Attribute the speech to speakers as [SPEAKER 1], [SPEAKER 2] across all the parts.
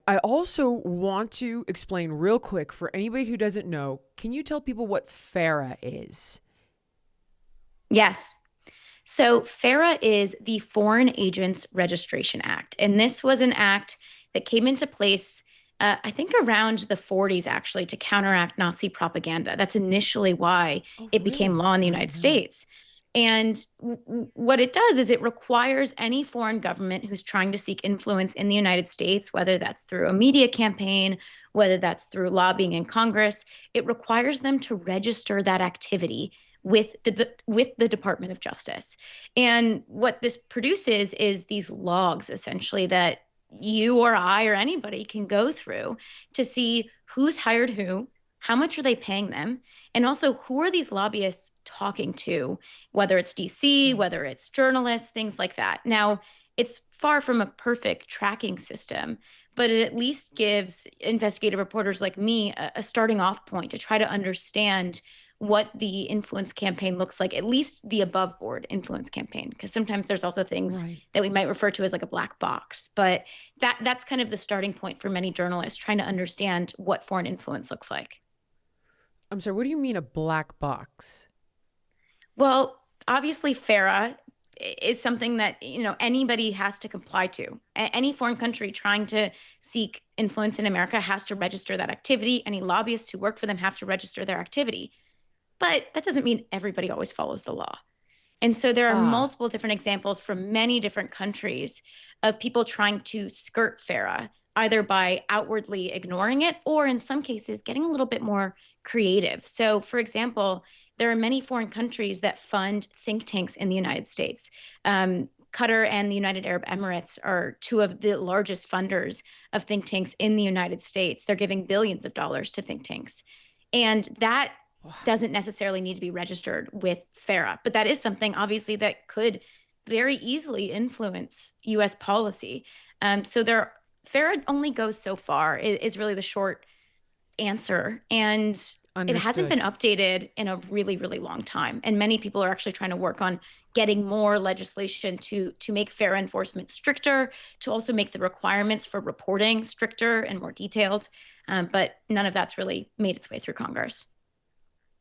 [SPEAKER 1] I also want to explain real quick for anybody who doesn't know, can you tell people what FARA is?
[SPEAKER 2] Yes. So FARA is the Foreign Agents Registration Act. And this was an act that came into place, I think, around the 40s, actually, to counteract Nazi propaganda. That's initially why
[SPEAKER 1] Oh,
[SPEAKER 2] it became
[SPEAKER 1] really?
[SPEAKER 2] law in the
[SPEAKER 1] I
[SPEAKER 2] United
[SPEAKER 1] didn't know that.
[SPEAKER 2] States. And what it does is it requires any foreign government who's trying to seek influence in the United States, whether that's through a media campaign, whether that's through lobbying in Congress, it requires them to register that activity with the Department of Justice. And what this produces is these logs essentially that you or I or anybody can go through to see who's hired who, how much are they paying them, and also who are these lobbyists talking to, whether it's DC,
[SPEAKER 1] Right.
[SPEAKER 2] whether it's journalists, things like that. Now, it's far from a perfect tracking system, but it at least gives investigative reporters like me a starting off point to try to understand what the influence campaign looks like, at least the above board influence campaign, because sometimes there's also things
[SPEAKER 1] Right.
[SPEAKER 2] that we might refer to as like a black box. But that's kind of the starting point for many journalists trying to understand what foreign influence looks like.
[SPEAKER 1] I'm sorry, what do you mean a black box?
[SPEAKER 2] Well, obviously, FARA is something that anybody has to comply to. Any foreign country trying to seek influence in America has to register that activity. Any lobbyists who work for them have to register their activity. But that doesn't mean everybody always follows the law. And so there are
[SPEAKER 1] Ah,
[SPEAKER 2] multiple different examples from many different countries of people trying to skirt FARA, either by outwardly ignoring it or in some cases getting a little bit more creative. So, for example, there are many foreign countries that fund think tanks in the United States. Qatar and the United Arab Emirates are two of the largest funders of think tanks in the United States. They're giving billions of dollars to think tanks. And that doesn't necessarily need to be registered with FARA, but that is something obviously that could very easily influence US policy. So there, FARA only goes so far, is really the short answer. And it hasn't
[SPEAKER 1] understood.
[SPEAKER 2] been updated in a really, really long time. And many people are actually trying to work on getting more legislation to make FARA enforcement stricter, to also make the requirements for reporting stricter and more detailed. But none of that's really made its way through Congress.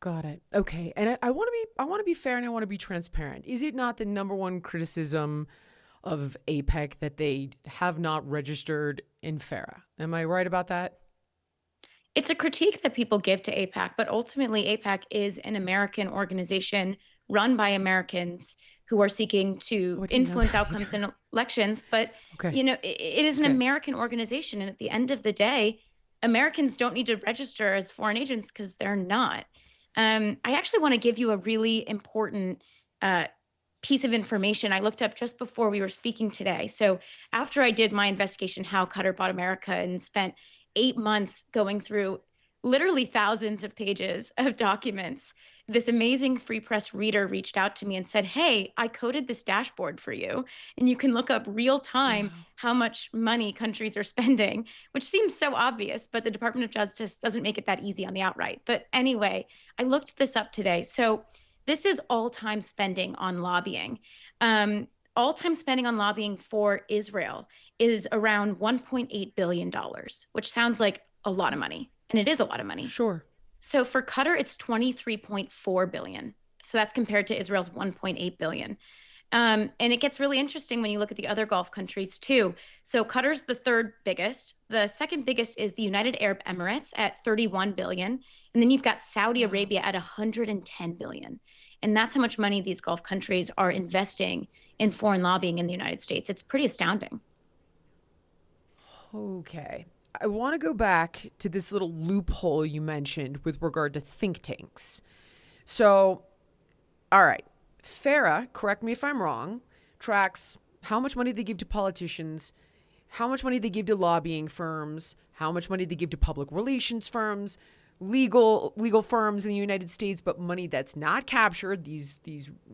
[SPEAKER 1] Got it. Okay. And I want to be fair and I want to be transparent. Is it not the number one criticism of APEC that they have not registered in FARA? Am I right about that?
[SPEAKER 2] It's a critique that people give to APAC, but ultimately, APAC is an American organization run by Americans who are seeking
[SPEAKER 1] Oh,
[SPEAKER 2] to
[SPEAKER 1] I didn't know
[SPEAKER 2] influence
[SPEAKER 1] that
[SPEAKER 2] outcomes
[SPEAKER 1] either.
[SPEAKER 2] in elections. But,
[SPEAKER 1] Okay.
[SPEAKER 2] it is an
[SPEAKER 1] Okay.
[SPEAKER 2] American organization. And at the end of the day, Americans don't need to register as foreign agents because they're not. I actually want to give you a really important uh, piece of information I looked up just before we were speaking today. So, after I did my investigation, How Qatar Bought America, and spent 8 months going through literally thousands of pages of documents, this amazing free press reader reached out to me and said, "Hey, I coded this dashboard for you, and you can look up real time
[SPEAKER 1] Wow.
[SPEAKER 2] how much money countries are spending," which seems so obvious, but the Department of Justice doesn't make it that easy on the outright. But anyway, I looked this up today. So this is all time spending on lobbying. All time spending on lobbying for Israel is around $1.8 billion, which sounds like a lot of money. And it is a lot of money.
[SPEAKER 1] Sure.
[SPEAKER 2] So for Qatar, it's 23.4 billion. So that's compared to Israel's 1.8 billion. And it gets really interesting when you look at the other Gulf countries too. So Qatar's the third biggest. The second biggest is the United Arab Emirates at 31 billion. And then you've got Saudi
[SPEAKER 1] Wow.
[SPEAKER 2] Arabia at 110 billion. And that's how much money these Gulf countries are investing in foreign lobbying in the United States. It's pretty astounding.
[SPEAKER 1] Okay. I want to go back to this little loophole you mentioned with regard to think tanks. So, all right. FARA, correct me if I'm wrong, tracks how much money they give to politicians, how much money they give to lobbying firms, how much money they give to public relations firms, legal firms in the United States, but money that's not captured, these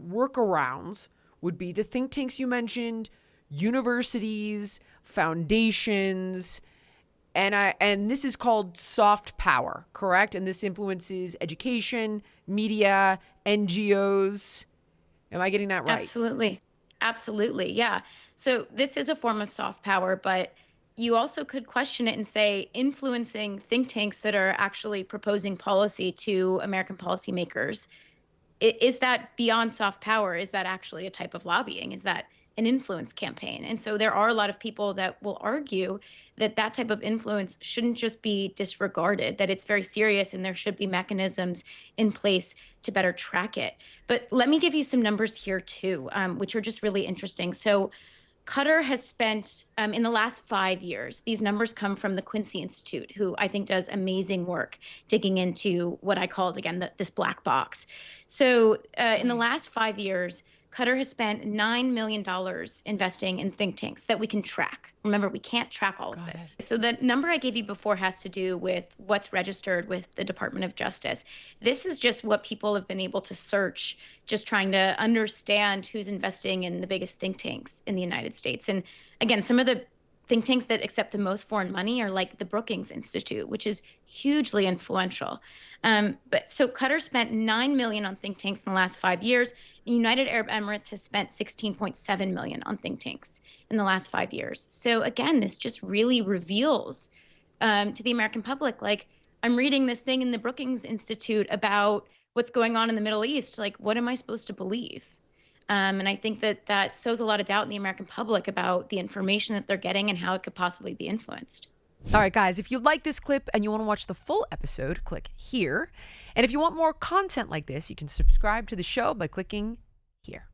[SPEAKER 1] workarounds would be the think tanks you mentioned, universities, foundations, and this is called soft power, correct? And this influences education, media, NGOs. Am I getting that right?
[SPEAKER 2] Absolutely. Absolutely. Yeah. So this is a form of soft power, but you also could question it and say influencing think tanks that are actually proposing policy to American policymakers, is that beyond soft power? Is that actually a type of lobbying? Is that an influence campaign? And so there are a lot of people that will argue that that type of influence shouldn't just be disregarded, that it's very serious and there should be mechanisms in place to better track it. But let me give you some numbers here too, which are just really interesting. So Qatar has spent, in the last 5 years, these numbers come from the Quincy Institute, who I think does amazing work digging into what I called, again, this black box. So in the last 5 years, Qatar has spent $9 million investing in think tanks that we can track. Remember, we can't track all of this. So the number I gave you before has to do with what's registered with the Department of Justice. This is just what people have been able to search, just trying to understand who's investing in the biggest think tanks in the United States. And again, some of the think tanks that accept the most foreign money are like the Brookings Institute, which is hugely influential. But so Qatar spent $9 million on think tanks in the last 5 years. The United Arab Emirates has spent $16.7 million on think tanks in the last 5 years. So again, this just really reveals to the American public, like, I'm reading this thing in the Brookings Institute about what's going on in the Middle East. Like, what am I supposed to believe? And I think that that sows a lot of doubt in the American public about the information that they're getting and how it could possibly be influenced.
[SPEAKER 1] All right, guys, if you like this clip and you want to watch the full episode, click here. And if you want more content like this, you can subscribe to the show by clicking here.